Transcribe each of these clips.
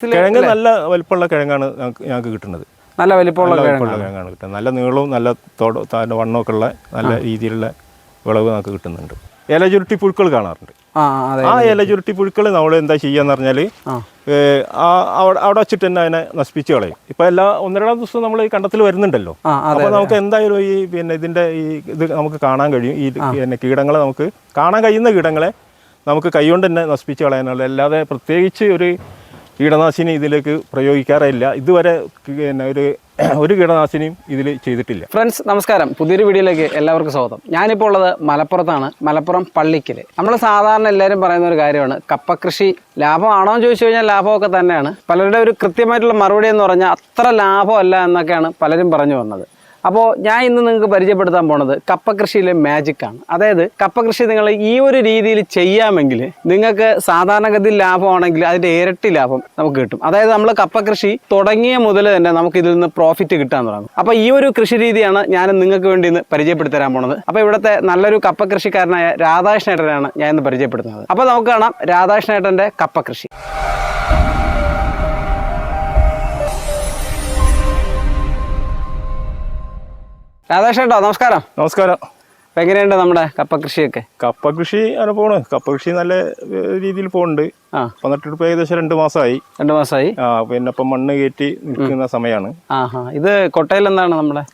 കിഴങ്ങ് നല്ല വലിപ്പമുള്ള കിഴങ്ങാണ് ഞങ്ങൾക്ക് കിട്ടുന്നത്. നല്ല വലിപ്പമുള്ള കിഴങ്ങാണ് കിട്ടുന്നത്. നല്ല നീളവും നല്ല വണ്ണമൊക്കെ ഉള്ള നല്ല രീതിയിലുള്ള വിളവ് നമുക്ക് കിട്ടുന്നുണ്ട്. ഇല ചുരുട്ടി പുഴുക്കൾ കാണാറുണ്ട്. ആ ഇല ചുരുട്ടി പുഴുക്കൾ നമ്മൾ എന്താ ചെയ്യാന്ന് പറഞ്ഞാൽ അവിടെ വെച്ചിട്ട് തന്നെ അതിനെ നശിപ്പിച്ച് കളയും. ഇപ്പൊ ഒന്നര ദിവസം നമ്മൾ ഈ കണ്ടത്തിൽ വരുന്നുണ്ടല്ലോ. അപ്പോൾ നമുക്ക് എന്തായാലും ഇതിന്റെ ഇത് നമുക്ക് കാണാൻ കഴിയും. ഈ കീടങ്ങളെ നമുക്ക് കാണാൻ കഴിയുന്ന കീടങ്ങളെ നമുക്ക് കൈകൊണ്ട് തന്നെ നശിപ്പിച്ച് കളയാനുള്ള, അല്ലാതെ പ്രത്യേകിച്ച് ഒരു കീടനാശിനി ഇതിലേക്ക് പ്രയോഗിക്കാറില്ല. ഇതുവരെ ഒരു കീടനാശിനിയും ഇതിൽ ചെയ്തിട്ടില്ല. ഫ്രണ്ട്സ് നമസ്കാരം, പുതിയൊരു വീഡിയോയിലേക്ക് എല്ലാവർക്കും സ്വാഗതം. ഞാനിപ്പോൾ ഉള്ളത് മലപ്പുറത്താണ്. മലപ്പുറം പള്ളിക്കൽ. നമ്മൾ സാധാരണ എല്ലാവരും പറയുന്ന ഒരു കാര്യമാണ്, കപ്പ കൃഷി ലാഭമാണോ എന്ന് ചോദിച്ചു കഴിഞ്ഞാൽ ലാഭമൊക്കെ തന്നെയാണ്. പലരുടെ ഒരു കൃത്യമായിട്ടുള്ള മറുപടി എന്ന് പറഞ്ഞാൽ അത്ര ലാഭമല്ല എന്നൊക്കെയാണ് പലരും പറഞ്ഞു വന്നത്. അപ്പോൾ ഞാൻ ഇന്ന് നിങ്ങൾക്ക് പരിചയപ്പെടുത്താൻ പോണത് കപ്പ കൃഷിയിലെ മാജിക്കാണ്. അതായത് കപ്പ കൃഷി നിങ്ങൾ ഈ ഒരു രീതിയിൽ ചെയ്യാമെങ്കിൽ നിങ്ങൾക്ക് സാധാരണഗതിയിൽ ലാഭമാണെങ്കിൽ അതിൻ്റെ ഇരട്ടി ലാഭം നമുക്ക് കിട്ടും. അതായത് നമ്മൾ കപ്പ കൃഷി തുടങ്ങിയ മുതൽ തന്നെ നമുക്ക് ഇതിൽ നിന്ന് പ്രോഫിറ്റ് കിട്ടാൻ തുടങ്ങും. അപ്പോൾ ഈ ഒരു കൃഷി രീതിയാണ് ഞാൻ നിങ്ങൾക്ക് വേണ്ടി ഇന്ന് പരിചയപ്പെടുത്തരാൻ പോണത്. അപ്പോൾ ഇവിടുത്തെ നല്ലൊരു കപ്പ കൃഷിക്കാരനായ രാധാകൃഷ്ണേട്ടനാണ് ഞാൻ ഇന്ന് പരിചയപ്പെടുത്തുന്നത്. അപ്പോൾ നമുക്ക് കാണാം രാധാകൃഷ്ണേട്ടൻ്റെ കപ്പ കൃഷി. രാധാകൃഷ്ണേട്ടാ നമസ്കാരം. നമസ്കാരം. അപ്പം എങ്ങനെയുണ്ട് നമ്മുടെ കപ്പ കൃഷിയൊക്കെ? കപ്പ കൃഷി അങ്ങനെ പോണ്. കപ്പ കൃഷി നല്ല രീതിയിൽ പോകുന്നുണ്ട്. ഇപ്പം നട്ടിട്ട് ഏകദേശം 2 മാസമായി. 2 മാസമായി. പിന്നെ ഇപ്പം മണ്ണ് കയറ്റി നിൽക്കുന്ന സമയമാണ്. ഇത് കൊട്ടയിൽ എന്താണ് നമ്മുടെ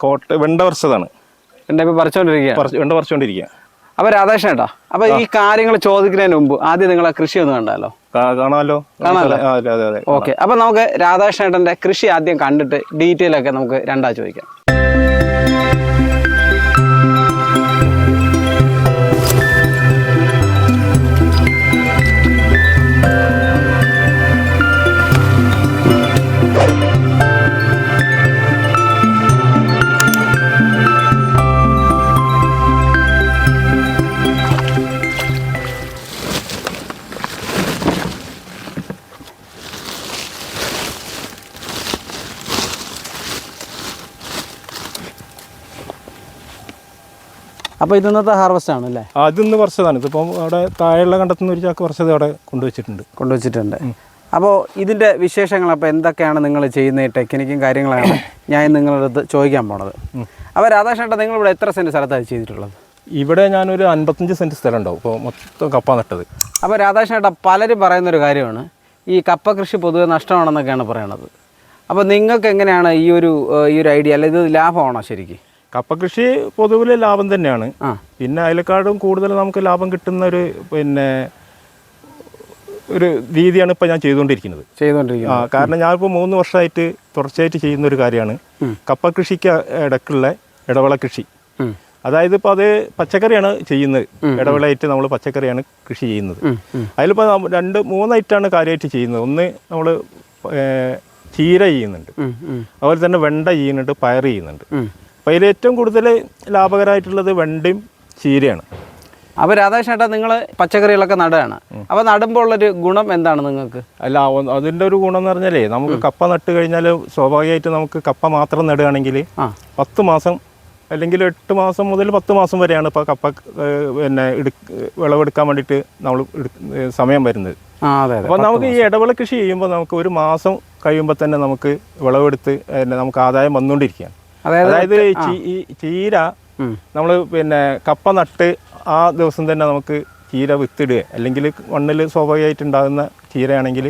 വെണ്ട പറിച്ചതാണ്. വെണ്ട പറിച്ചുകൊണ്ടിരിക്കുക. അപ്പൊ രാധാകൃഷ്ണേട്ടാ, അപ്പൊ ഈ കാര്യങ്ങൾ ചോദിക്കുന്നതിന് മുമ്പ് ആദ്യം നിങ്ങളെ കൃഷി ഒന്ന് കണ്ടാലോ? കാണാമല്ലോ. ഓക്കെ, അപ്പൊ നമുക്ക് രാധാകൃഷ്ണേട്ടന്റെ കൃഷി ആദ്യം കണ്ടിട്ട് ഡീറ്റെയിൽ ഒക്കെ നമുക്ക് രണ്ടാ ചോദിക്കാം. അപ്പോൾ ഇത് ഇന്നത്തെ ഹാർവസ്റ്റ് ആണ് അല്ലേ? അതിന്ന് പറിച്ചതാണ്. ഇതിപ്പം അവിടെ താഴെയുള്ള കണ്ടെത്തുന്ന ഒരു ചാക്ക് പറിച്ചത് അവിടെ കൊണ്ടുവച്ചിട്ടുണ്ട്. അപ്പോൾ ഇതിൻ്റെ വിശേഷങ്ങൾ അപ്പോൾ എന്തൊക്കെയാണ് നിങ്ങൾ ചെയ്യുന്ന ടെക്നിക്കും കാര്യങ്ങളാണ് ഞാൻ നിങ്ങളുടെ അടുത്ത് ചോദിക്കാൻ പോണത്. അപ്പോൾ രാധാകൃഷ്ണേട്ടാ, നിങ്ങളിവിടെ എത്ര സെൻറ്റ് സ്ഥലത്താണ് ചെയ്തിട്ടുള്ളത്? ഇവിടെ ഞാനൊരു 55 സെൻറ്റ് സ്ഥലം ഉണ്ടാവും ഇപ്പോൾ മൊത്തം കപ്പ നട്ടത്. അപ്പോൾ രാധാകൃഷ്ണേട്ടാ, പലരും പറയുന്നൊരു കാര്യമാണ് ഈ കപ്പ കൃഷി പൊതുവെ നഷ്ടമാണെന്നൊക്കെയാണ് പറയണത്. അപ്പോൾ നിങ്ങൾക്ക് എങ്ങനെയാണ് ഈ ഒരു ഐഡിയ, അല്ല ഇത് ലാഭമാണോ ശരിക്കും? കപ്പ കൃഷി പൊതുവിൽ ലാഭം തന്നെയാണ്. പിന്നെ അതിലേക്കാളും കൂടുതൽ നമുക്ക് ലാഭം കിട്ടുന്ന ഒരു രീതിയാണ് ഇപ്പോൾ ഞാൻ ചെയ്തുകൊണ്ടിരിക്കുന്നത്. കാരണം ഞാനിപ്പോൾ 3 വർഷമായിട്ട് തുടർച്ചയായിട്ട് ചെയ്യുന്ന ഒരു കാര്യമാണ് കപ്പ കൃഷിക്ക് ഇടയ്ക്കുള്ള ഇടവിള കൃഷി. അതായത് ഇപ്പോൾ അത് പച്ചക്കറിയാണ് ചെയ്യുന്നത്. ഇടവിളയായിട്ട് നമ്മൾ പച്ചക്കറിയാണ് കൃഷി ചെയ്യുന്നത്. അതിലിപ്പോൾ 2-3 ഐറ്റമാണ് കാര്യമായിട്ട് ചെയ്യുന്നത്. ഒന്ന് നമ്മൾ ചീര ചെയ്യുന്നുണ്ട്, അതുപോലെ തന്നെ വെണ്ട ചെയ്യുന്നുണ്ട്, പയർ ചെയ്യുന്നുണ്ട്. അപ്പോൾ അതിൽ ഏറ്റവും കൂടുതൽ ലാഭകരമായിട്ടുള്ളത് വെണ്ടയും ചീരയാണ്. അപ്പോൾ രാധാകൃഷ്ണേട്ടാ, നിങ്ങൾ പച്ചക്കറികളൊക്കെ നടുകയാണ്. അപ്പോൾ നടുമ്പോൾ ഉള്ളൊരു ഗുണം എന്താണ് നിങ്ങൾക്ക്? അല്ല, അതിൻ്റെ ഒരു ഗുണം എന്ന് പറഞ്ഞാലേ, നമുക്ക് കപ്പ നട്ട് കഴിഞ്ഞാൽ സ്വാഭാവികമായിട്ട് നമുക്ക് കപ്പ മാത്രം നടുകയാണെങ്കിൽ 10 മാസം അല്ലെങ്കിൽ 8 മാസം മുതൽ 10 മാസം വരെയാണ് ഇപ്പോൾ കപ്പ വിളവെടുക്കാൻ വേണ്ടിയിട്ട് നമ്മൾ സമയം വരുന്നത്. അപ്പോൾ നമുക്ക് ഈ ഇടവിള കൃഷി ചെയ്യുമ്പോൾ നമുക്ക് 1 മാസം കഴിയുമ്പോൾ തന്നെ നമുക്ക് വിളവെടുത്ത് നമുക്ക് ആദായം വന്നുകൊണ്ടിരിക്കുകയാണ്. അതായത് ഈ ചീര നമ്മൾ കപ്പ നട്ട് ആ ദിവസം തന്നെ നമുക്ക് ചീര വിത്തിടുക, അല്ലെങ്കിൽ മണ്ണിൽ സ്വാഭാവികമായിട്ട് ഉണ്ടാകുന്ന ചീരയാണെങ്കിൽ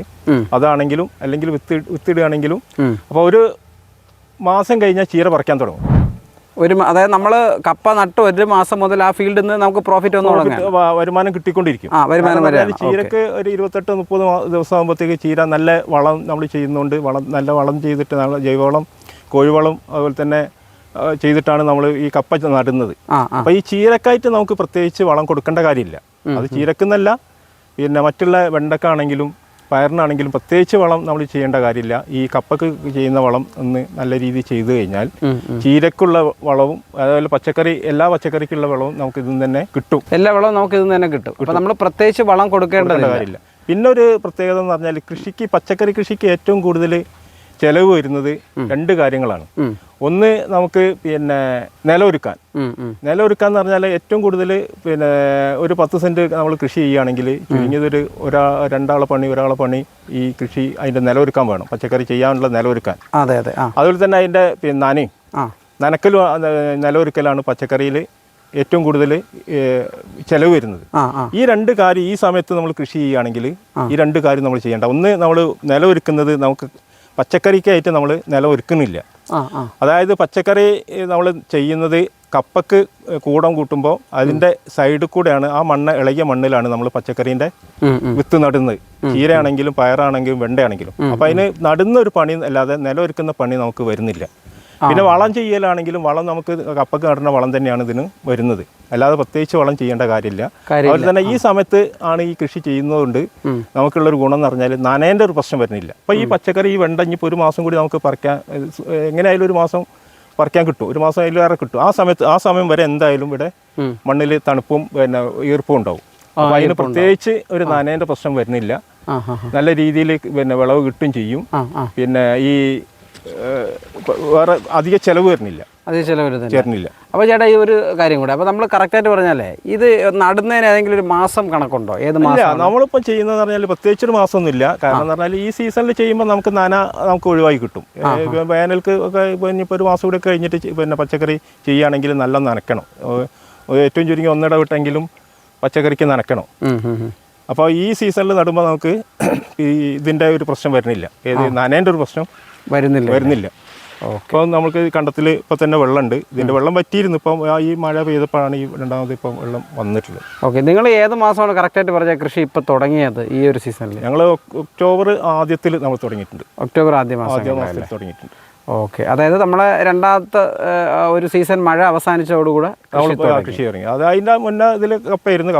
അതാണെങ്കിലും, അല്ലെങ്കിൽ വിത്തിടുകയാണെങ്കിലും, അപ്പോൾ 1 മാസം കഴിഞ്ഞാൽ ചീര പറിക്കാൻ തുടങ്ങും. അതായത് നമ്മൾ കപ്പ നട്ട് 1 മാസം മുതൽ ആ ഫീൽഡിൽ നിന്ന് നമുക്ക് പ്രോഫിറ്റ് വരുമാനം കിട്ടിക്കൊണ്ടിരിക്കും. ചീരക്ക് ഒരു 28-30 ദിവസം ആകുമ്പോഴത്തേക്ക് ചീര നല്ല വളം നമ്മൾ ചെയ്യുന്നതുകൊണ്ട് നല്ല വളം ചെയ്തിട്ട് ജൈവവളം, കോഴിവളം അതുപോലെ തന്നെ ചെയ്തിട്ടാണ് നമ്മൾ ഈ കപ്പ നടുന്നത്. അപ്പോൾ ഈ ചീരക്കായിട്ട് നമുക്ക് പ്രത്യേകിച്ച് വളം കൊടുക്കേണ്ട കാര്യമില്ല. അത് ചീരക്കെന്നല്ല, പിന്നെ മറ്റുള്ള വെണ്ടക്കാണെങ്കിലും പയറിനാണെങ്കിലും പ്രത്യേകിച്ച് വളം നമ്മൾ ചെയ്യേണ്ട കാര്യമില്ല. ഈ കപ്പക്ക് ചെയ്യുന്ന വളം ഒന്ന് നല്ല രീതിയിൽ ചെയ്തു കഴിഞ്ഞാൽ ചീരക്കുള്ള വളവും അതുപോലെ എല്ലാ പച്ചക്കറിക്കുള്ള വളവും നമുക്ക് ഇതിൽ തന്നെ കിട്ടും. എല്ലാ വളവും നമുക്ക് ഇതിൽ തന്നെ കിട്ടും. അപ്പോൾ നമ്മൾ പ്രത്യേകിച്ച് വളം കൊടുക്കേണ്ട കാര്യമില്ല. പിന്നെ ഒരു പ്രത്യേകത എന്ന് പറഞ്ഞാൽ, പച്ചക്കറി കൃഷിക്ക് ഏറ്റവും കൂടുതൽ ചെലവ് വരുന്നത് രണ്ട് കാര്യങ്ങളാണ്. ഒന്ന് നമുക്ക് പിന്നെ നിലമൊരുക്കാൻ എന്ന് പറഞ്ഞാൽ ഏറ്റവും കൂടുതൽ പിന്നെ ഒരു 10 സെന്റ് നമ്മൾ കൃഷി ചെയ്യുകയാണെങ്കിൽ ചുരുങ്ങിയതൊരു രണ്ടാളെ പണി ഈ കൃഷി അതിൻ്റെ നിലമൊരുക്കാൻ വേണം, പച്ചക്കറി ചെയ്യാനുള്ള നിലമൊരുക്കാൻ. അതുപോലെ തന്നെ അതിൻ്റെ പിന്നെ നനക്കൽ നിലമൊരുക്കലാണ് പച്ചക്കറിയിൽ ഏറ്റവും കൂടുതൽ ചെലവ് വരുന്നത്. ഈ രണ്ട് കാര്യം ഈ സമയത്ത് നമ്മൾ കൃഷി ചെയ്യുകയാണെങ്കിൽ ഈ രണ്ട് കാര്യം നമ്മൾ ചെയ്യേണ്ട. ഒന്ന്, നമ്മൾ നിലമൊരുക്കുന്നത് നമുക്ക് പച്ചക്കറിക്കായിട്ട് നമ്മൾ നിലമൊരുക്കുന്നില്ല. അതായത് പച്ചക്കറി നമ്മൾ ചെയ്യുന്നത് കപ്പക്ക് കൂടം കൂട്ടുമ്പോൾ അതിൻ്റെ സൈഡിൽ കൂടെയാണ്, ആ ഇളകിയ മണ്ണിലാണ് നമ്മൾ പച്ചക്കറീൻ്റെ വിത്ത് നടുന്നത്. ചീരയാണെങ്കിലും പയറാണെങ്കിലും വെണ്ടയാണെങ്കിലും. അപ്പോൾ അതിന് നടുന്ന ഒരു പണി അല്ലാതെ നിലമൊരുക്കുന്ന പണി നമുക്ക് വരുന്നില്ല. പിന്നെ വളം ചെയ്യലാണെങ്കിലും വളം നമുക്ക് കപ്പക്ക് നടുന്ന വളം തന്നെയാണ് ഇതിന് വരുന്നത്, അല്ലാതെ പ്രത്യേകിച്ച് വളം ചെയ്യേണ്ട കാര്യമില്ല. അതുപോലെ തന്നെ ഈ സമയത്ത് ആണ് ഈ കൃഷി ചെയ്യുന്നതുകൊണ്ട് നമുക്കുള്ളൊരു ഗുണം എന്ന് പറഞ്ഞാൽ നനേൻ്റെ ഒരു പ്രശ്നം വരുന്നില്ല. അപ്പോൾ ഈ പച്ചക്കറി ഈ വെണ്ട ഇനിയിപ്പോൾ ഒരു മാസം കൂടി നമുക്ക് പറിക്കാൻ, എങ്ങനെയായാലും ഒരു മാസം പറിക്കാൻ കിട്ടും, ഒരു മാസം അതിലേറെ കിട്ടും. ആ സമയം വരെ എന്തായാലും ഇവിടെ മണ്ണിൽ തണുപ്പും പിന്നെ ഈർപ്പും ഉണ്ടാവും. അപ്പോൾ അതിന് പ്രത്യേകിച്ച് ഒരു നനേൻ്റെ പ്രശ്നം വരുന്നില്ല. നല്ല രീതിയിൽ പിന്നെ വിളവ് കിട്ടും ചെയ്യും. പിന്നെ ഈ വേറെ അധിക ചെലവ് വരുന്നില്ല. അപ്പോൾ ചേട്ടാ ഈ ഒരു കാര്യം കൂടെ, അപ്പോൾ നമ്മൾ കറക്റ്റായിട്ട് പറഞ്ഞാലേ ഇത് നടുന്നതിന് ഏതെങ്കിലും ഒരു മാസം കണക്കുണ്ടോ? ഏത് മാസം നമ്മളിപ്പോൾ ചെയ്യുന്നതെന്ന് പറഞ്ഞാൽ പ്രത്യേകിച്ചൊരു മാസമൊന്നുമില്ല. കാരണം എന്ന് പറഞ്ഞാൽ ഈ സീസണിൽ ചെയ്യുമ്പോൾ നമുക്ക് ഒഴിവായി കിട്ടും. വേനൽക്ക് ഒക്കെ ഇനിയിപ്പോൾ ഒരു മാസം കൂടെ കഴിഞ്ഞിട്ട് പിന്നെ പച്ചക്കറി ചെയ്യുകയാണെങ്കിൽ നല്ല നനയ്ക്കണം. ഏറ്റവും ചുരുങ്ങി ഒന്നിടവിട്ടെങ്കിലും പച്ചക്കറിക്ക് നനയ്ക്കണം. അപ്പോൾ ഈ സീസണിൽ നടുമ്പോൾ നമുക്ക് ഇതിൻ്റെ ഒരു പ്രശ്നം വരുന്നില്ല, ഏത് നനേൻ്റെ ഒരു പ്രശ്നം വരുന്നില്ല. അപ്പോൾ നമുക്ക് കണ്ടത്തിൽ ഇപ്പോൾ തന്നെ വെള്ളമുണ്ട്. ഇതിൻ്റെ വെള്ളം വറ്റിയിരുന്നു. ഇപ്പം ഈ മഴ പെയ്തപ്പോഴാണ് ഈ രണ്ടാമത് ഇപ്പം വെള്ളം വന്നിട്ടുള്ളത്. ഓക്കെ, നിങ്ങൾ ഏത് മാസമാണ് കറക്റ്റായിട്ട് പറഞ്ഞ കൃഷി ഇപ്പോൾ തുടങ്ങിയത് ഈ ഒരു സീസണിൽ? ഞങ്ങൾ ഒക്ടോബർ ആദ്യത്തിൽ നമ്മൾ തുടങ്ങിയിട്ടുണ്ട്. ഒക്ടോബർ ആദ്യ മാസത്തിൽ തുടങ്ങിയിട്ടുണ്ട്. ഓക്കെ, അതായത് നമ്മളെ രണ്ടാമത്തെ ഒരു സീസൺ മഴ അവസാനിച്ചതോടുകൂടെ കൃഷി തുടങ്ങി. അത് അതിൻ്റെ മുന്നേ ഇതിൽ കപ്പയായിരുന്നു.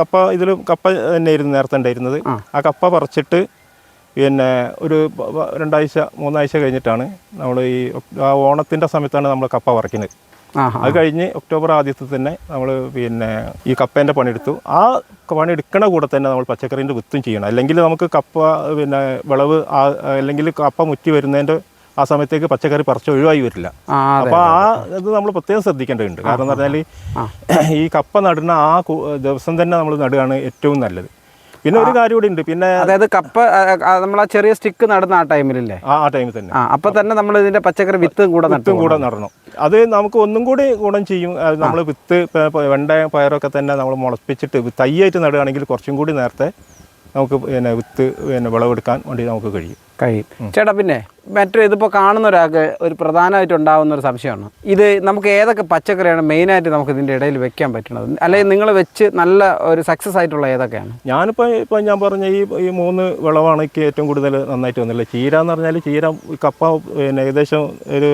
കപ്പ ഇതിൽ കപ്പ തന്നെയായിരുന്നു നേരത്തെ ഉണ്ടായിരുന്നത്. ആ കപ്പ പറിച്ചിട്ട് പിന്നെ ഒരു 2-3 ആഴ്ച കഴിഞ്ഞിട്ടാണ് നമ്മൾ ഈ ഓണത്തിൻ്റെ സമയത്താണ് നമ്മൾ കപ്പ പറിക്കുന്നത്. അത് കഴിഞ്ഞ് ഒക്ടോബർ ആദ്യത്തിൽ തന്നെ നമ്മൾ പിന്നെ ഈ കപ്പേൻ്റെ പണിയെടുത്തു. ആ പണിയെടുക്കണ കൂടെ തന്നെ നമ്മൾ പച്ചക്കറീൻ്റെ വിത്തും ചെയ്യണം. അല്ലെങ്കിൽ നമുക്ക് കപ്പ പിന്നെ വിളവ് അല്ലെങ്കിൽ കപ്പ മുറ്റി വരുന്നതിൻ്റെ ആ സമയത്തേക്ക് പച്ചക്കറി പറിച്ച് ഒഴിവായി വരില്ല. അപ്പോൾ ഇത് നമ്മൾ പ്രത്യേകം ശ്രദ്ധിക്കേണ്ടതുണ്ട്. കാരണം എന്ന് പറഞ്ഞാൽ ഈ കപ്പ നടുന്ന ആ ദിവസം തന്നെ നമ്മൾ നടുകയാണ് ഏറ്റവും നല്ലത്. പിന്നെ ഒരു കാര്യം കൂടി ഉണ്ട്. പിന്നെ അതായത് കപ്പ നമ്മൾ ആ ചെറിയ സ്റ്റിക്ക് നടുന്ന ആ ടൈമിലല്ലേ? ആ ടൈമിൽ തന്നെ അപ്പോൾ തന്നെ നമ്മൾ ഇതിൻ്റെ പച്ചക്കറി വിത്തും കൂടെ നടണം. അത് നമുക്ക് ഒന്നും കൂടി ഗുണം ചെയ്യും. നമ്മൾ വിത്ത് വെണ്ട പയറൊക്കെ തന്നെ നമ്മൾ മുളപ്പിച്ചിട്ട് തൈയായിട്ട് നടുകയാണെങ്കിൽ കുറച്ചും കൂടി നേരത്തെ നമുക്ക് പിന്നെ വിത്ത് പിന്നെ വിളവെടുക്കാൻ വേണ്ടി നമുക്ക് കഴിയും. ചേട്ടാ, പിന്നെ മറ്റൊരു ഇതിപ്പോൾ കാണുന്ന ഒരാൾക്ക് ഒരു പ്രധാനമായിട്ട് ഉണ്ടാകുന്ന ഒരു സംശയമാണ്, ഇത് നമുക്ക് ഏതൊക്കെ പച്ചക്കറിയാണ് മെയിനായിട്ട് നമുക്ക് ഇതിൻ്റെ ഇടയിൽ വെക്കാൻ പറ്റുന്നത്, അല്ലെങ്കിൽ നിങ്ങൾ വെച്ച് നല്ല ഒരു സക്സസ് ആയിട്ടുള്ള ഏതൊക്കെയാണ്? ഞാനിപ്പോൾ ഞാൻ പറഞ്ഞ ഈ 3 വിളവാണ് എനിക്ക് ഏറ്റവും കൂടുതൽ നന്നായിട്ട് വന്നില്ല. ചീര എന്ന് പറഞ്ഞാൽ ചീര കപ്പ പിന്നെ ഏകദേശം ഒരു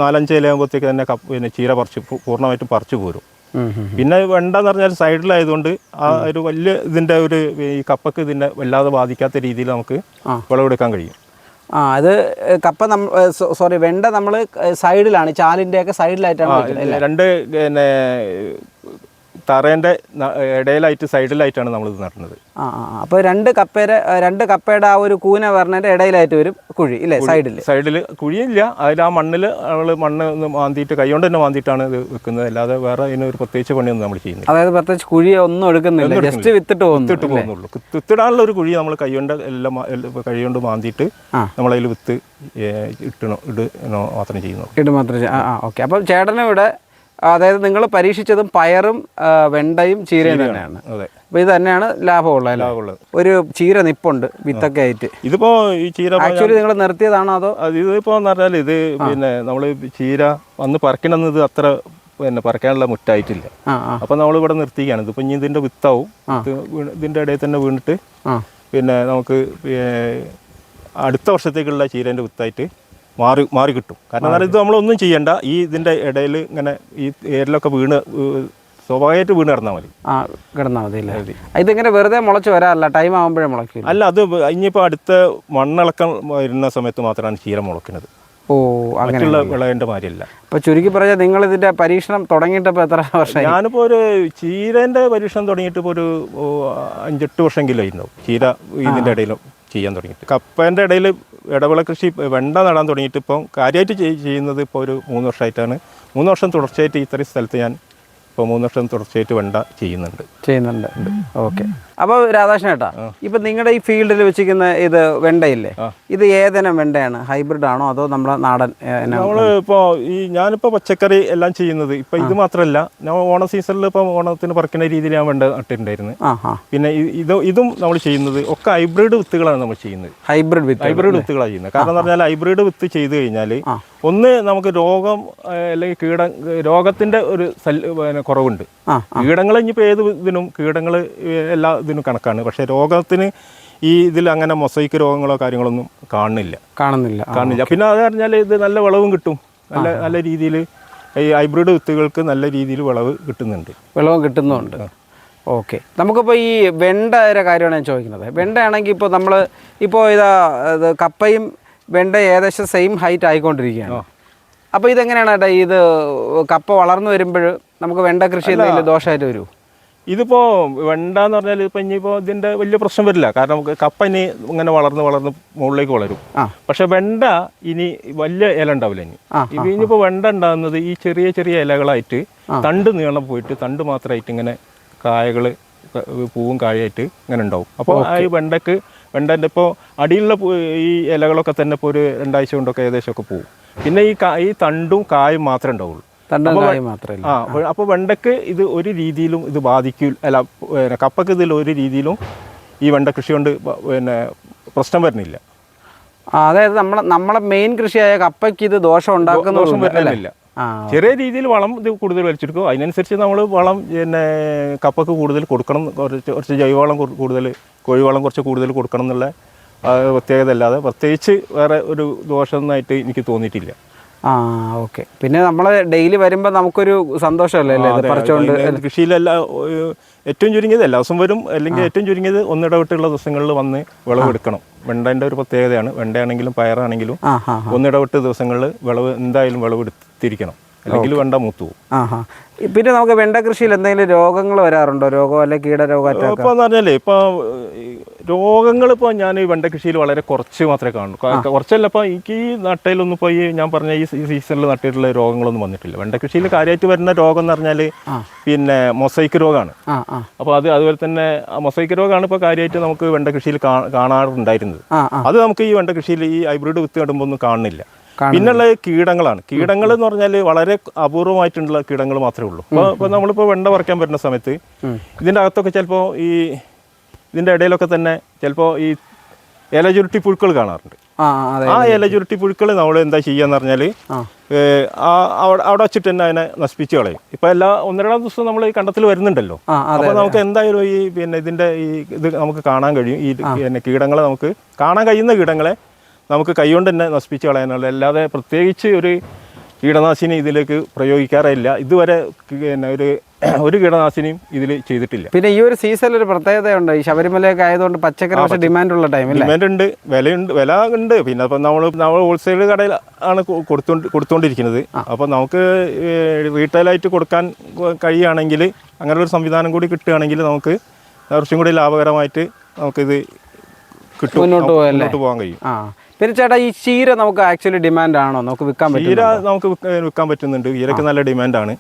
4-5 ഇലയാകുമ്പോഴത്തേക്ക് തന്നെ പിന്നെ ചീര പൂർണ്ണമായിട്ടും പറിച്ചു പോരും. പിന്നെ വെണ്ട എന്ന് പറഞ്ഞാൽ സൈഡിലായതുകൊണ്ട് ആ ഒരു വലിയ ഇതിൻ്റെ ഒരു ഈ കപ്പക്ക് ഇതിനെ വല്ലാതെ ബാധിക്കാത്ത രീതിയിൽ നമുക്ക് വിളവെടുക്കാൻ കഴിയും. അത് കപ്പ വെണ്ട നമ്മൾ സൈഡിലാണ്, ചാലിൻ്റെയൊക്കെ സൈഡിലായിട്ടാണ്, 2 പിന്നെ തറേൻ്റെ ഇടയിലായിട്ട് സൈഡിലായിട്ടാണ് നമ്മളിത് നടുന്നത്. അപ്പോൾ 2 കപ്പയുടെ ആ ഒരു കൂന പറഞ്ഞതിൻ്റെ ഇടയിലായിട്ട് വരും കുഴി ഇല്ലേ? സൈഡിൽ കുഴിയില്ല, അതിൽ ആ മണ്ണിൽ നമ്മൾ മണ്ണ് മാന്തിയിട്ട് കൈകൊണ്ട് തന്നെ മാന്തിയിട്ടാണ് ഇത് വെക്കുന്നത്. അല്ലാതെ വേറെ ഇതിനൊരു പ്രത്യേകിച്ച് പണിയൊന്നും നമ്മൾ ചെയ്യുന്നില്ല. അതായത് പ്രത്യേകിച്ച് കുഴിയെ ഒന്നും എടുക്കുന്നില്ല, ജസ്റ്റ് വിത്തിട്ട് പോകുന്നുള്ളൂ. വിത്തിടാനുള്ള ഒരു കുഴി നമ്മൾ കൈകൊണ്ട് കൈകൊണ്ട് മാന്തിയിട്ട് നമ്മളതിൽ വിത്ത് ഇടണോ മാത്രം ചെയ്യുന്നു. ഓക്കെ, അപ്പം ചേട്ടനും ഇവിടെ അതായത് നിങ്ങൾ പരീക്ഷിച്ചതും പയറും വെണ്ടയും ചീരയും തന്നെയാണ്. അപ്പോൾ ഇത് തന്നെയാണ് ലാഭമുള്ളത്. ഒരു ചീര നിപ്പുണ്ട് വിത്തൊക്കെ ആയിട്ട്. ഇതിപ്പോൾ ഈ ചീര ആക്ച്വലി നിങ്ങൾ നിർത്തിയതാണോ അതോ? ഇതിപ്പോൾ എന്ന് പറഞ്ഞാൽ ഇത് പിന്നെ നമ്മൾ ചീര വന്ന് പറിക്കണമെന്ന് ഇത് അത്ര പിന്നെ പറിക്കാനുള്ള മുറ്റായിട്ടില്ല. അപ്പോൾ നമ്മളിവിടെ നിർത്തിക്കുകയാണ്. ഇതിപ്പോൾ ഇനി ഇതിൻ്റെ വിത്താവും, ഇതിൻ്റെ ഇടയിൽ തന്നെ വീണിട്ട് പിന്നെ നമുക്ക് അടുത്ത വർഷത്തേക്കുള്ള ചീരേൻ്റെ വിത്തായിട്ട് മാറി കിട്ടും. കാരണം ഇത് നമ്മളൊന്നും ചെയ്യണ്ട, ഈ ഇതിൻ്റെ ഇടയിൽ ഇങ്ങനെ ഈ ഏരിലൊക്കെ സ്വാഭാവികമായിട്ട് വീണ് കിടന്നാൽ മതി. ഇതിങ്ങനെ വെറുതെ മുളച്ച് വരാറില്ല, ടൈം ആകുമ്പോഴേ മുളയ്ക്കും. അല്ല, അത് ഇനിയിപ്പോൾ അടുത്ത മണ്ണിളക്കം വരുന്ന സമയത്ത് മാത്രമാണ് ചീര മുളക്കുന്നത്. മറ്റുള്ള വിളവിൻ്റെ മാതിരിയല്ല. ഇപ്പോൾ ചുരുക്കി പറഞ്ഞാൽ നിങ്ങൾ ഇതിൻ്റെ പരീക്ഷണം തുടങ്ങിയിട്ടപ്പോൾ എത്ര വർഷം? ഞാനിപ്പോൾ ഒരു ചീരേൻ്റെ പരീക്ഷണം തുടങ്ങിയിട്ട് ഇപ്പോൾ ഒരു 5-8 വർഷമെങ്കിലും ആയിട്ടുണ്ടാവും ചീര ഇതിൻ്റെ ഇടയിൽ ചെയ്യാൻ തുടങ്ങിയിട്ട്. കപ്പേൻ്റെ ഇടയിൽ ഇടവിള കൃഷി വെണ്ട നടാൻ തുടങ്ങിയിട്ട് ഇപ്പം കാര്യമായിട്ട് ചെയ്യുന്നത് ഇപ്പോൾ ഒരു 3 വർഷമായിട്ടാണ്. 3 വർഷം തുടർച്ചയായിട്ട് ഇത്രയും സ്ഥലത്ത് ഞാൻ ഇപ്പോൾ 3 വർഷം തുടർച്ചയായിട്ട് വെണ്ട ചെയ്യുന്നുണ്ട്. ഓക്കെ. അപ്പോൾ രാധാകൃഷ്ണൻ ഏട്ടാ, ഇപ്പം നിങ്ങളുടെ ഈ ഫീൽഡിൽ വെച്ചിരിക്കുന്ന ഇത് വെണ്ടയില്ലേ, ഇത് ഏതിനം വെണ്ടയാണ്? ഹൈബ്രിഡ് ആണോ അതോ നമ്മുടെ നാടൻ? നമ്മൾ ഇപ്പോൾ ഞാനിപ്പോൾ പച്ചക്കറി എല്ലാം ചെയ്യുന്നത് ഇപ്പം ഇത് മാത്രമല്ല, ഞാൻ ഓണ സീസണിൽ ഇപ്പം ഓണത്തിന് പറിക്കുന്ന രീതിയിൽ ഞാൻ വെണ്ട നട്ടിട്ടുണ്ടായിരുന്നു. പിന്നെ ഇതും നമ്മൾ ചെയ്യുന്നത് ഒക്കെ ഹൈബ്രിഡ് വിത്തുകളാണ് നമ്മൾ ചെയ്യുന്നത്. ഹൈബ്രിഡ് വിത്തുകളാണ് ചെയ്യുന്നത്. കാരണം എന്ന് പറഞ്ഞാൽ ഹൈബ്രിഡ് വിത്ത് ചെയ്ത് കഴിഞ്ഞാൽ ഒന്ന് നമുക്ക് രോഗം അല്ലെങ്കിൽ രോഗത്തിൻ്റെ ഒരു കുറവുണ്ട്. കീടങ്ങൾ ഇനിയിപ്പോൾ ഏത് ഇതിനും കീടങ്ങൾ എല്ലാ ഇതിനും കണക്കാണ്. പക്ഷേ രോഗത്തിന് ഈ ഇതിൽ അങ്ങനെ മൊസൈക്ക് രോഗങ്ങളോ കാര്യങ്ങളൊന്നും കാണുന്നില്ല. പിന്നെ അത് പറഞ്ഞാൽ ഇത് നല്ല വിളവും കിട്ടും. നല്ല രീതിയിൽ ഈ ഹൈബ്രിഡ് വിത്തുകൾക്ക് നല്ല രീതിയിൽ വിളവ് കിട്ടുന്നുണ്ട്. ഓക്കെ. നമുക്കിപ്പോൾ ഈ വെണ്ടയുടെ കാര്യമാണ് ഞാൻ ചോദിക്കുന്നത്. വെണ്ടയാണെങ്കിൽ ഇപ്പോൾ നമ്മൾ ഇപ്പോൾ ഇത് കപ്പയും വെണ്ട ഏകദേശം സെയിം ഹൈറ്റ് ആയിക്കൊണ്ടിരിക്കുകയാണ്. അപ്പോൾ ഇതെങ്ങനെയാണ് ഏട്ടാ, ഇത് കപ്പ വളർന്നു വരുമ്പോൾ നമുക്ക് വെണ്ട കൃഷി എന്തെങ്കിലും ദോഷമായിട്ട് വരുമോ? ഇതിപ്പോൾ വെണ്ട എന്ന് പറഞ്ഞാൽ ഇപ്പം ഇനിയിപ്പോൾ ഇതിൻ്റെ വലിയ പ്രശ്നം വരില്ല. കാരണം നമുക്ക് കപ്പ ഇനി ഇങ്ങനെ വളർന്ന് മുകളിലേക്ക് വളരും. പക്ഷെ വെണ്ട ഇനി വലിയ ഇല ഉണ്ടാവില്ല. ഇനിയിപ്പോൾ വെണ്ട ഉണ്ടാകുന്നത് ഈ ചെറിയ ഇലകളായിട്ട് തണ്ട് നീളം പോയിട്ട് തണ്ട് മാത്രമായിട്ട് ഇങ്ങനെ കായകൾ പൂവും കായായിട്ട് ഇങ്ങനെ ഉണ്ടാവും. അപ്പോൾ ആ ഈ വെണ്ടൻ്റെ ഇപ്പോൾ അടിയിലുള്ള ഈ ഇലകളൊക്കെ തന്നെ ഇപ്പോൾ ഒരു 2 ആഴ്ച കൊണ്ടൊക്കെ ഏകദേശമൊക്കെ പോകും. പിന്നെ ഈ തണ്ടും കായും മാത്രമേ ഉണ്ടാവുള്ളൂ. അപ്പോൾ വെണ്ടയ്ക്ക് ഇത് ഒരു രീതിയിലും ഇത് ബാധിക്കില്ല. കപ്പയ്ക്ക് ഇതിൽ ഒരു രീതിയിലും ഈ വെണ്ട കൃഷി കൊണ്ട് പിന്നെ പ്രശ്നം വരുന്നില്ല. അതായത് നമ്മളെ മെയിൻ കൃഷിയായ കപ്പയ്ക്ക് ഇത് ദോഷം വരുന്നില്ല. ചെറിയ രീതിയിൽ വളം ഇത് കൂടുതൽ വലിച്ചെടുക്കും. അതിനനുസരിച്ച് നമ്മൾ വളം പിന്നെ കപ്പയ്ക്ക് കൂടുതൽ കൊടുക്കണം. കുറച്ച് ജൈവവളം കൂടുതൽ, കോഴിവളം കുറച്ച് കൂടുതൽ കൊടുക്കണം എന്നുള്ള പ്രത്യേകത അല്ലാതെ പ്രത്യേകിച്ച് വേറെ ഒരു ദോഷമൊന്നായിട്ട് എനിക്ക് തോന്നിയിട്ടില്ല. ഓക്കെ. പിന്നെ നമ്മൾ ഡെയിലി വരുമ്പോൾ നമുക്കൊരു സന്തോഷമല്ലേ പറിച്ചുകൊണ്ട്. കൃഷിയിലെല്ലാം ഏറ്റവും ചുരുങ്ങിയത് എല്ലാ ദിവസവും വരും, അല്ലെങ്കിൽ ഏറ്റവും ചുരുങ്ങിയത് ഒന്നിടവിട്ടുള്ള ദിവസങ്ങളിൽ വന്ന് വിളവെടുക്കണം. വെണ്ടേൻ്റെ ഒരു പ്രത്യേകതയാണ്. വെണ്ടയാണെങ്കിലും പയറാണെങ്കിലും ഒന്നിടവിട്ട് ദിവസങ്ങളിൽ എന്തായാലും വിളവെടുത്തിരിക്കണം, അല്ലെങ്കിൽ വെണ്ട മൂത്തു പോകും. പിന്നെ നമുക്ക് വെണ്ട കൃഷിയിൽ എന്തെങ്കിലും രോഗങ്ങൾ വരാറുണ്ടോ? രോഗം അല്ലെങ്കിൽ കീടരോഗം? ഇപ്പോൾ എന്ന് പറഞ്ഞാൽ ഇപ്പോൾ രോഗങ്ങൾ ഇപ്പോൾ ഞാൻ ഈ വെണ്ട കൃഷിയിൽ വളരെ കുറച്ച് മാത്രമേ കാണൂ. കുറച്ചല്ല, ഇപ്പോൾ എനിക്ക് ഈ നട്ടയിലൊന്നും ഇപ്പോൾ ഞാൻ പറഞ്ഞ ഈ സീസണിൽ നട്ടിട്ടുള്ള രോഗങ്ങളൊന്നും വന്നിട്ടില്ല. വെണ്ട കൃഷിയിൽ കാര്യമായിട്ട് വരുന്ന രോഗം എന്ന് പറഞ്ഞാൽ പിന്നെ മൊസൈക്ക് രോഗമാണ്. അപ്പോൾ അതുപോലെ തന്നെ മൊസൈക്ക് രോഗമാണ് ഇപ്പോൾ കാര്യമായിട്ട് നമുക്ക് വെണ്ട കൃഷിയിൽ കാണാറുണ്ടായിരുന്നത്. അത് നമുക്ക് ഈ വെണ്ട കൃഷിയിൽ ഈ ഹൈബ്രിഡ് വിത്ത് നടുമ്പോൾ ഒന്നും കാണുന്നില്ല. പിന്നുള്ള കീടങ്ങളാണ്. കീടങ്ങൾ എന്ന് പറഞ്ഞാൽ വളരെ അപൂർവമായിട്ടുള്ള കീടങ്ങൾ മാത്രമേ ഉള്ളൂ. ഇപ്പോൾ നമ്മളിപ്പോൾ വെണ്ട പറിക്കാൻ വരുന്ന സമയത്ത് ഇതിൻ്റെ അകത്തൊക്കെ ചിലപ്പോൾ ഇതിൻ്റെ ഇടയിലൊക്കെ തന്നെ ചിലപ്പോൾ ഈ ഇലചുരുട്ടി പുഴുക്കൾ കാണാറുണ്ട്. ആ ഇലചുരുട്ടി പുഴുക്കൾ നമ്മൾ എന്താ ചെയ്യാന്ന് പറഞ്ഞാൽ അവിടെ വെച്ചിട്ട് തന്നെ അതിനെ നശിപ്പിച്ച് കളയും. ഇപ്പം 1-2 ദിവസം നമ്മൾ ഈ കണ്ടത്തിൽ വരുന്നുണ്ടല്ലോ. അപ്പോൾ നമുക്ക് എന്തായാലും ഇതിൻ്റെ ഇത് നമുക്ക് കാണാൻ കഴിയും. ഈ കീടങ്ങളെ നമുക്ക് കാണാൻ കഴിയുന്ന കീടങ്ങളെ നമുക്ക് കൈകൊണ്ട് തന്നെ നശിപ്പിച്ച് കളയാനുള്ള, അല്ലാതെ പ്രത്യേകിച്ച് ഒരു കീടനാശിനി ഇതിലേക്ക് പ്രയോഗിക്കാറില്ല. ഇതുവരെ ഒരു കീടനാശിനിയും ഇതിൽ ചെയ്തിട്ടില്ല. പിന്നെ ഈ ഒരു സീസണിൽ ഒരു പ്രത്യേകതയുണ്ട്. ഈ ശബരിമലയൊക്കെ ആയതുകൊണ്ട് പച്ചക്കറി ഡിമാൻഡുള്ള ഡിമാൻഡ് ഉണ്ട്, വില ഉണ്ട്. പിന്നെ അപ്പം നമ്മൾ ഹോൾസെയിൽ കടയിൽ ആണ് കൊടുത്തുകൊണ്ടിരിക്കുന്നത്. അപ്പോൾ നമുക്ക് റീറ്റെയിലായിട്ട് കൊടുക്കാൻ കഴിയുകയാണെങ്കിൽ, അങ്ങനെ ഒരു സംവിധാനം കൂടി കിട്ടുകയാണെങ്കിൽ നമുക്ക് കുറച്ചും കൂടി ലാഭകരമായിട്ട് നമുക്കിത് മുന്നോട്ട് പോകാൻ കഴിയും. പിന്നെ ചേട്ടാ, ഈ ചീര നമുക്ക് ആക്ച്വലി ഡിമാൻഡ് ആണോ? നമുക്ക് വിൽക്കാൻ പറ്റും? ചീര നമുക്ക് വിൽക്കാൻ പറ്റുന്നുണ്ട്. ചീരക്ക് നല്ല ഡിമാൻഡാണ്.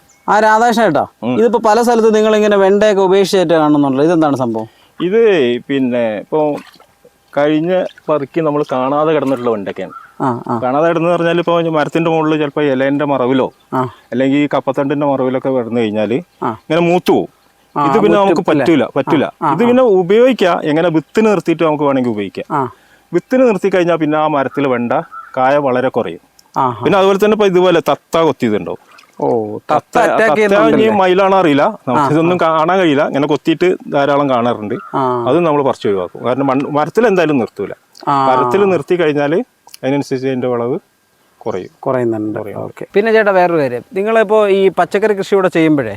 രാധാകൃഷ്ണൻ ചേട്ടാ, ഇതിപ്പോൾ പല സ്ഥലത്ത് നിങ്ങൾ ഇങ്ങനെ വെണ്ടയൊക്കെ ഉപേക്ഷിച്ചിട്ട് കാണുന്നുണ്ടല്ലോ, ഇതെന്താണ് സംഭവം? ഇത് പിന്നെ ഇപ്പോൾ കഴിഞ്ഞ പറിക്ക് നമ്മൾ കാണാതെ കിടന്നിട്ടുള്ള വെണ്ടയ്ക്കാണ്. കാണാതെ കിടന്ന് പറഞ്ഞാൽ ഇപ്പോൾ മരത്തിന്റെ മുകളിൽ ചിലപ്പോൾ ഇലേന്റെ മറവിലോ അല്ലെങ്കിൽ കപ്പത്തണ്ടിന്റെ മറവിലൊക്കെ കിടന്നു കഴിഞ്ഞാൽ ഇങ്ങനെ മൂത്തു പോകും. ഇത് പിന്നെ നമുക്ക് പറ്റൂല. ഇത് പിന്നെ ഉപയോഗിക്കാം. എങ്ങനെ വിത്തിന് നിർത്തിയിട്ട് നമുക്ക് വേണമെങ്കിൽ ഉപയോഗിക്കാം. വിത്തിന് നിർത്തി കഴിഞ്ഞാൽ പിന്നെ ആ മരത്തിൽ വെണ്ട കായ വളരെ കുറയും. പിന്നെ അതുപോലെ തന്നെ ഇപ്പൊ ഇതുപോലെ തത്ത കൊത്തിയതുണ്ടാവും. മയിലാണോ അറിയില്ല, നമുക്ക് ഇതൊന്നും കാണാൻ കഴിയില്ല. ഇങ്ങനെ കൊത്തിയിട്ട് ധാരാളം കാണാറുണ്ട്. അതും നമ്മൾ പറിച്ചു ഒഴിവാക്കും. കാരണം മരത്തിൽ എന്തായാലും നിർത്തൂല. മരത്തിൽ നിർത്തി കഴിഞ്ഞാൽ അതിനനുസരിച്ച് അതിന്റെ വിളവ് കുറയുന്നുണ്ട്. ഓക്കെ. പിന്നെ ചേട്ടാ, വേറൊരു കാര്യം, നിങ്ങളിപ്പോൾ ഈ പച്ചക്കറി കൃഷി കൂടെ ചെയ്യുമ്പോഴേ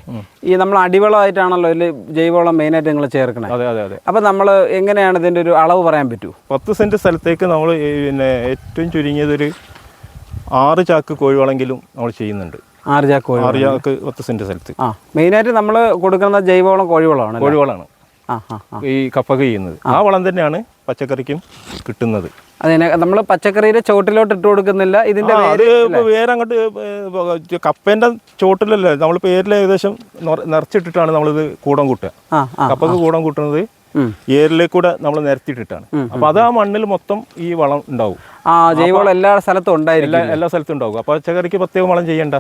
ഈ നമ്മൾ അടിവളമായിട്ടാണല്ലോ ഇതിൽ ജൈവവളം മെയിനായിട്ട് നിങ്ങൾ ചേർക്കണേ. അതെ. അപ്പം നമ്മൾ എങ്ങനെയാണ് ഇതിൻ്റെ ഒരു അളവ് പറയാൻ പറ്റുമോ? 10 സെന്റ് സ്ഥലത്തേക്ക് നമ്മൾ പിന്നെ ഏറ്റവും ചുരുങ്ങിയതൊരു 6 ചാക്ക് കോഴിവളമെങ്കിലും നമ്മൾ ചെയ്യുന്നുണ്ട്. 6 ചാക്ക് 10 സെന്റ് സ്ഥലത്ത്. മെയിനായിട്ട് നമ്മൾ കൊടുക്കുന്ന ജൈവവളം കോഴിവളമാണ്. ഈ കപ്പക ചെയ്യുന്നത് ആ വളം തന്നെയാണ് പച്ചക്കറിക്കും കിട്ടുന്നത്. അതിനെ നമ്മൾ പച്ചക്കറിയുടെ ചോട്ടിലോട്ട് ഇട്ട് കൊടുക്കുന്നില്ല, ഇതിന്റെ അത് വേറെ അങ്ങോട്ട് കപ്പേന്റെ ചോട്ടിലല്ലേ നമ്മൾ പേരിൽ ഏകദേശം നിറച്ചിട്ടിട്ടാണ് നമ്മളിത് കൂടം കൂട്ടുക. കപ്പക്ക് കൂടം കൂട്ടുന്നത് ഏരിലേക്ക് കൂടെ നമ്മൾ നിരത്തിയിട്ടിട്ടാണ്. അപ്പൊ അത് ആ മണ്ണിൽ മൊത്തം ഈ വളം ഉണ്ടാവും. ജൈവവളം എല്ലാ സ്ഥലത്തും ഉണ്ടായിരിക്കും, എല്ലാ സ്ഥലത്തും ഉണ്ടാവും. അപ്പൊ പച്ചക്കറിക്ക് പ്രത്യേകം വളം ചെയ്യണ്ട.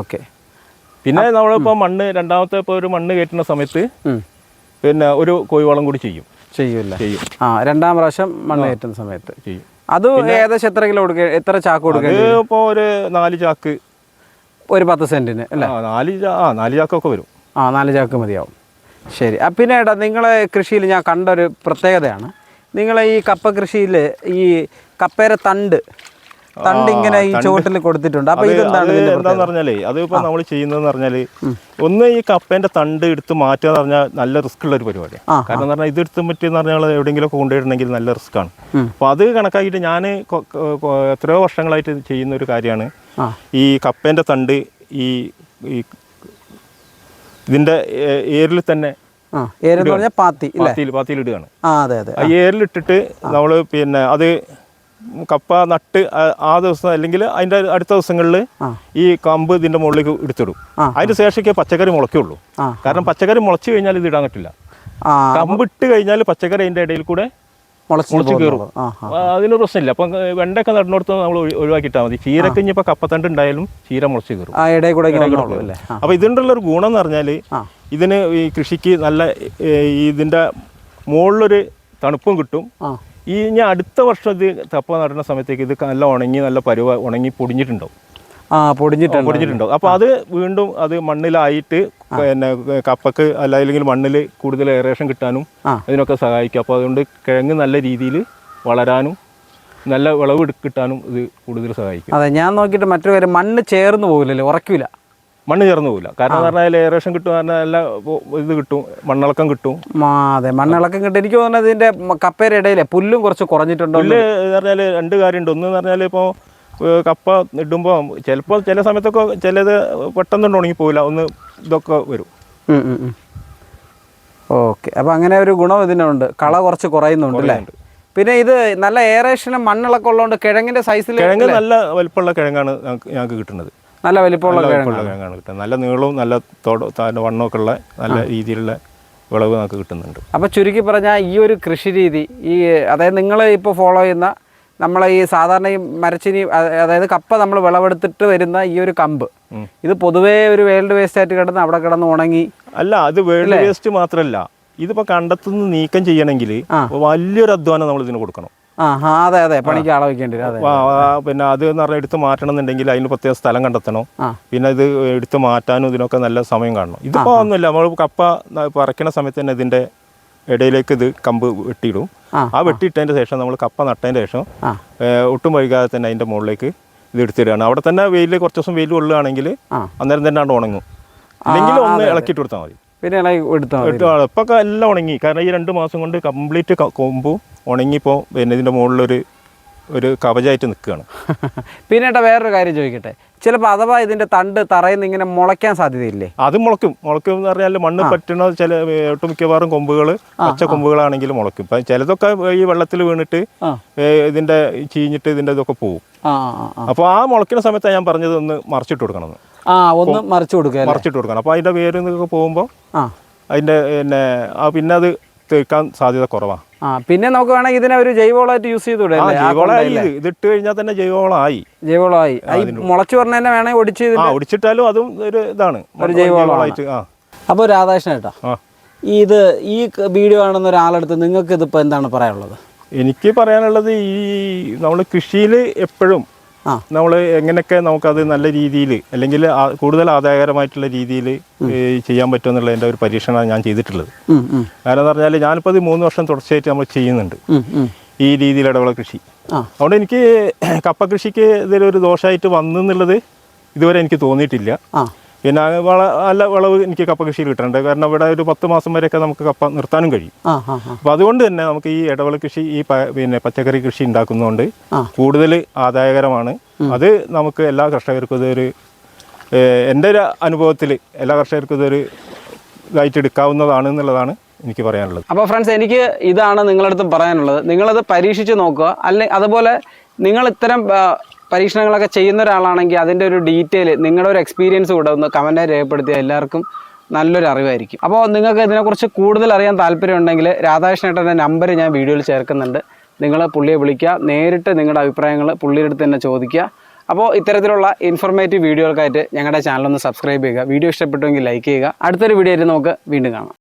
ഓക്കെ. പിന്നെ നമ്മളിപ്പോ മണ്ണ് രണ്ടാമത്തെ ഇപ്പൊ ഒരു മണ്ണ് കയറ്റുന്ന സമയത്ത് പിന്നെ ഒരു കോഴിവളം കൂടി ചെയ്യും. രണ്ടാം പ്രാവശ്യം മണ്ണ് കയറ്റുന്ന സമയത്ത് ചെയ്യും. അത് ഏകദേശം എത്ര കിലോ കൊടുക്കുക, എത്ര ചാക്ക് കൊടുക്കുക? ഇപ്പൊ ഒരു 4 ചാക്ക്, ഒരു 10 സെന്റിന് അല്ലേ? 4 ചാക്കൊക്കെ വരും. 4 ചാക്ക് മതിയാവും. ശരി. പിന്നെ ഏട്ടാ, നിങ്ങളെ കൃഷിയിൽ ഞാൻ കണ്ടൊരു പ്രത്യേകതയാണ്, നിങ്ങളെ ഈ കപ്പ കൃഷിയിൽ ഈ കപ്പയുടെ തണ്ട് ഇങ്ങനെ ഈ ചുവട്ടിൽ കൊടുത്തിട്ടുണ്ട്. അപ്പൊ എന്താന്ന് പറഞ്ഞാലേ അതിപ്പോ നമ്മൾ ചെയ്യുന്നതെന്ന് പറഞ്ഞാല് ഒന്ന് ഈ കപ്പേന്റെ തണ്ട് എടുത്ത് മാറ്റുക എന്ന് പറഞ്ഞാൽ നല്ല റിസ്ക് ഉള്ള ഒരു പരിപാടിയാണ്. കാരണം എന്ന് പറഞ്ഞാൽ ഇത് എടുത്ത് പറ്റിയെന്ന് പറഞ്ഞാൽ എവിടെയെങ്കിലും കൊണ്ടുപോയിട്ടുണ്ടെങ്കിൽ നല്ല റിസ്ക് ആണ്. അപ്പൊ അത് കണക്കാക്കിയിട്ട് ഞാൻ എത്രയോ വർഷങ്ങളായിട്ട് ചെയ്യുന്ന ഒരു കാര്യമാണ് ഈ കപ്പേന്റെ തണ്ട് ഈ ഇതിന്റെ ഏരിൽ തന്നെ പാത്തിയിൽ ഇടുകയാണ്. ആ ഏരിലിട്ടിട്ട് നമ്മൾ പിന്നെ അത് കപ്പ നട്ട് ആ ദിവസം അല്ലെങ്കിൽ അതിന്റെ അടുത്ത ദിവസങ്ങളിൽ ഈ കമ്പ് ഇതിന്റെ മുകളിലേക്ക് എടുത്തിടും. അതിന് ശേഷമൊക്കെ പച്ചക്കറി മുളയ്ക്കുള്ളൂ. കാരണം പച്ചക്കറി മുളച്ചു കഴിഞ്ഞാൽ ഇത് ഇടാൻ പറ്റില്ല. കമ്പ് ഇട്ട് കഴിഞ്ഞാൽ പച്ചക്കറി അതിന്റെ ഇടയിൽ കൂടെ മുളച്ച് കയറും. അതിന് പ്രശ്നമില്ല. അപ്പം വെണ്ടൊക്കെ നടുന്നിടത്ത് നമ്മൾ ഒഴിവാക്കിയിട്ടാൽ മതി. ചീരക്ക് ഇനിയിപ്പോൾ കപ്പത്തണ്ട് ഉണ്ടായാലും ചീര മുളച്ച് കയറും. അപ്പൊ ഇതിനുള്ള ഒരു ഗുണം എന്ന് പറഞ്ഞാൽ ഇതിന് ഈ കൃഷിക്ക് നല്ല ഇതിന്റെ മുകളിലൊരു തണുപ്പും കിട്ടും. ഇനി അടുത്ത വർഷം ഇത് കപ്പ നടുന്ന സമയത്തേക്ക് ഇത് നല്ല ഉണങ്ങി നല്ല ഉണങ്ങി പൊടിഞ്ഞിട്ടുണ്ടാവും. പൊടിഞ്ഞിട്ടുണ്ടാവും. അപ്പോൾ അത് വീണ്ടും അത് മണ്ണിലായിട്ട് പിന്നെ കപ്പക്ക് അല്ലെങ്കിൽ മണ്ണിൽ കൂടുതൽ എയറേഷൻ കിട്ടാനും അതിനൊക്കെ സഹായിക്കും. അപ്പോൾ അതുകൊണ്ട് കിഴങ്ങ് നല്ല രീതിയിൽ വളരാനും നല്ല വിളവ് കിട്ടാനും ഇത് കൂടുതൽ സഹായിക്കും. അതെ, ഞാൻ നോക്കിയിട്ട് മറ്റൊരു കാര്യം, മണ്ണ് ചേർന്ന് പോകില്ലല്ലോ, ഉറക്കില്ല. മണ്ണ് ചേർന്ന് പോകില്ല. കാരണം എന്ന് പറഞ്ഞാൽ എയറേഷൻ കിട്ടും, പറഞ്ഞാൽ നല്ല ഇത് കിട്ടും, മണ്ണിളക്കം കിട്ടും. അതെ, മണ്ണിളക്കം കിട്ടും. എനിക്ക് തോന്നുന്നത് ഇതിന്റെ കപ്പയുടെ ഇടയിലെ പുല്ലും കുറച്ച് കുറഞ്ഞിട്ടുണ്ടോ? പുല്ല് എന്ന് പറഞ്ഞാൽ 2 കാര്യമുണ്ട്. ഒന്ന് എന്ന് പറഞ്ഞാൽ ഇപ്പോൾ കപ്പ ഇടുമ്പോൾ ചിലപ്പോൾ ചില സമയത്തൊക്കെ ചിലത് പെട്ടെന്ന് ഉണങ്ങിപ്പോവില്ല, ഒന്ന് ഇതൊക്കെ വരും. ഓക്കെ. അപ്പോൾ അങ്ങനെ ഒരു ഗുണം ഇതിനുണ്ട്, കള കുറച്ച് കുറയുന്നുണ്ട് അല്ലേ? പിന്നെ ഇത് നല്ല എയറേഷനും മണ്ണിളക്കം ഉള്ളതുകൊണ്ട് കിഴങ്ങിന്റെ സൈസിൽ കിഴങ്ങ് നല്ല വലിപ്പമുള്ള കിഴങ്ങാണ് ഞങ്ങൾക്ക് കിട്ടുന്നത്. നല്ല വലിപ്പമുള്ള കിഴങ്ങാണ് കിട്ടുന്നത്. നല്ല നീളവും നല്ല വണ്ണമൊക്കെ ഉള്ള നല്ല രീതിയിലുള്ള വിളവ് നമുക്ക് കിട്ടുന്നുണ്ട്. അപ്പോൾ ചുരുക്കി പറഞ്ഞാൽ ഈ ഒരു കൃഷി രീതി, ഈ അതായത് നിങ്ങൾ ഇപ്പോൾ ഫോളോ ചെയ്യുന്ന നമ്മളെ ഈ സാധാരണ ഈ മരച്ചിനി, അതായത് കപ്പ നമ്മൾ വിളവെടുത്തിട്ട് വരുന്ന ഈ ഒരു കമ്പ്, ഇത് പൊതുവേ ഒരു വേൾഡ് വേസ്റ്റ് ആയിട്ട് കിടന്ന് അവിടെ കിടന്ന് ഉണങ്ങി അല്ല, അത് വേൾഡ് വേസ്റ്റ് മാത്രമല്ല, ഇതിപ്പോൾ കണ്ടത്തുനിന്ന് നീക്കം ചെയ്യണമെങ്കിൽ വലിയൊരു അധ്വാനം നമ്മൾ ഇതിന് കൊടുക്കണം. അതെ, പണിക്ക് ആളെ വെക്കേണ്ടി വരും. പിന്നെ അത് എന്ന് പറഞ്ഞാൽ എടുത്ത് മാറ്റണം എന്നുണ്ടെങ്കിൽ അതിന് പ്രത്യേക സ്ഥലം കണ്ടെത്തണം. പിന്നെ ഇത് എടുത്ത് മാറ്റാനും ഇതിനൊക്കെ നല്ല സമയം കാണണം. ഇതിപ്പോൾ ഒന്നുമില്ല, നമ്മൾ കപ്പ പറിക്കണ സമയത്ത് തന്നെ ഇതിന്റെ ഇടയിലേക്ക് ഇത് കമ്പ് വെട്ടിയിടും. ആ വെട്ടിയിട്ടതിന്റെ ശേഷം നമ്മൾ കപ്പ നട്ടതിന്റെ ശേഷം ഒട്ടും വൈകാതെ തന്നെ അതിന്റെ മുകളിലേക്ക് ഇത് എടുത്തിടുകയാണ്. അവിടെ തന്നെ വെയിൽ കുറച്ച് ദിവസം വെയിൽ കൊള്ളുകയാണെങ്കിൽ അന്നേരം തന്നെ അവിടെ ഉണങ്ങും. അല്ലെങ്കിൽ ഒന്ന് ഇളക്കിയിട്ട് കൊടുത്താൽ മതി. പിന്നെ ഇപ്പൊ എല്ലാം ഉണങ്ങി. കാരണം ഈ 2 മാസം കൊണ്ട് കംപ്ലീറ്റ് കൊമ്പും ഉണങ്ങിപ്പോൾ പിന്നെ ഇതിന്റെ മുകളിലൊരു കവചമായിട്ട് നിൽക്കുകയാണ്. പിന്നെ വേറൊരു കാര്യം ചോദിക്കട്ടെ, ചിലപ്പോൾ അഥവാ ഇതിന്റെ തണ്ട് തറയിൽ നിന്ന് ഇങ്ങനെ മുളയ്ക്കാൻ സാധ്യതയില്ലേ? അത് മുളയ്ക്കും എന്ന് പറഞ്ഞാൽ മണ്ണ് പറ്റുന്ന ചില ഒട്ടുമിക്കവാറും കൊമ്പുകൾ പച്ച കൊമ്പുകളാണെങ്കിൽ മുളയ്ക്കും. ഇപ്പം ചിലതൊക്കെ ഈ വെള്ളത്തിൽ വീണിട്ട് ഇതിന്റെ ചീഞ്ഞിട്ട് ഇതിന്റെ ഇതൊക്കെ പോകും. അപ്പോൾ ആ മുളയ്ക്കുന്ന സമയത്താണ് ഞാൻ പറഞ്ഞത് ഒന്ന് മറിച്ചിട്ട് കൊടുക്കണം. ഒന്ന് മറിച്ചിട്ട് കൊടുക്കണം. അപ്പോൾ അതിന്റെ വേര് നിന്നൊക്കെ പോകുമ്പോൾ അതിന്റെ പിന്നെ അത് തീർക്കാൻ സാധ്യത കുറവാണ്. പിന്നെ നമുക്ക് വേണമെങ്കിൽ ഇതിനെ ഒരു ജൈവവളമായിട്ട് യൂസ് ചെയ്തൂടെ? ഇതിട്ട് കഴിഞ്ഞാൽ തന്നെ ജൈവവളമായി. മുളച്ചു പറഞ്ഞ വേണമെങ്കിൽ ഒടിച്ചിട്ടാലും അതും ഒരു ഇതാണ്, ഒരു ജൈവവളമായിട്ട്. അപ്പോൾ രാധാകൃഷ്ണൻ ഏട്ടാ, ഈ വീഡിയോ കാണുന്ന ഒരാളെടുത്ത് നിങ്ങൾക്ക് ഇതിപ്പോൾ എന്താണ് പറയാനുള്ളത്? എനിക്ക് പറയാനുള്ളത്, ഈ നമ്മൾ കൃഷിയിൽ എപ്പോഴും നമ്മൾ എങ്ങനെയൊക്കെ നമുക്കത് നല്ല രീതിയിൽ അല്ലെങ്കിൽ കൂടുതൽ ആദായകരമായിട്ടുള്ള രീതിയിൽ ചെയ്യാൻ പറ്റുമെന്നുള്ളതിൻ്റെ ഒരു പരീക്ഷണമാണ് ഞാൻ ചെയ്തിട്ടുള്ളത്. കാരണം എന്ന് പറഞ്ഞാൽ ഞാനിപ്പോൾ ഇത് 3 വർഷം തുടർച്ചയായിട്ട് നമ്മൾ ചെയ്യുന്നുണ്ട് ഈ രീതിയിൽ ഇടവിള കൃഷി. അതുകൊണ്ട് എനിക്ക് കപ്പ കൃഷിക്ക് ഇതിലൊരു ദോഷമായിട്ട് വന്നെന്നുള്ളത് ഇതുവരെ എനിക്ക് തോന്നിയിട്ടില്ല. പിന്നെ നല്ല വിളവ് എനിക്ക് കപ്പ കൃഷിയിൽ കിട്ടുന്നുണ്ട്. കാരണം ഇവിടെ ഒരു 10 മാസം വരെയൊക്കെ നമുക്ക് കപ്പ നിർത്താനും കഴിയും. അപ്പോൾ അതുകൊണ്ട് തന്നെ നമുക്ക് ഈ ഇടവിള കൃഷി, ഈ പിന്നെ പച്ചക്കറി കൃഷി ഉണ്ടാക്കുന്നതുകൊണ്ട് കൂടുതൽ ആദായകരമാണ്. അത് നമുക്ക് എല്ലാ കർഷകർക്കും ഇതൊരു, എൻ്റെ ഒരു അനുഭവത്തിൽ എല്ലാ കർഷകർക്കും ഇതൊരു ഇതായിട്ട് എടുക്കാവുന്നതാണ് എന്നുള്ളതാണ് എനിക്ക് പറയാനുള്ളത്. അപ്പോൾ ഫ്രണ്ട്സ്, എനിക്ക് ഇതാണ് നിങ്ങളുടെ അടുത്ത് പറയാനുള്ളത്. നിങ്ങളത് പരീക്ഷിച്ച് നോക്കുക. അതുപോലെ നിങ്ങൾ ഇത്തരം പരീക്ഷണങ്ങളൊക്കെ ചെയ്യുന്ന ഒരാളാണെങ്കിൽ അതിൻ്റെ ഒരു ഡീറ്റെയിൽ നിങ്ങളുടെ ഒരു എക്സ്പീരിയൻസ് കൂടെ ഒന്ന് കമൻറ്റായി രേഖപ്പെടുത്തിയാൽ എല്ലാവർക്കും നല്ലൊരു അറിവായിരിക്കും. അപ്പോൾ നിങ്ങൾക്ക് ഇതിനെക്കുറിച്ച് കൂടുതൽ അറിയാൻ താല്പര്യമുണ്ടെങ്കിൽ രാധാകൃഷ്ണേട്ടൻ്റെ നമ്പർ ഞാൻ വീഡിയോയിൽ ചേർക്കുന്നുണ്ട്. നിങ്ങൾ പുള്ളിയെ വിളിക്കുക, നേരിട്ട് നിങ്ങളുടെ അഭിപ്രായങ്ങൾ പുള്ളിയുടെ അടുത്ത് തന്നെ ചോദിക്കുക. അപ്പോൾ ഇത്തരത്തിലുള്ള ഇൻഫോർമേറ്റീവ് വീഡിയോകൾക്കായിട്ട് ഞങ്ങളുടെ ചാനൽ ഒന്ന് സബ്സ്ക്രൈബ് ചെയ്യുക. വീഡിയോ ഇഷ്ടപ്പെട്ടുവെങ്കിൽ ലൈക്ക് ചെയ്യുക. അടുത്തൊരു വീഡിയോ ആയിട്ട് നമുക്ക് വീണ്ടും കാണാം.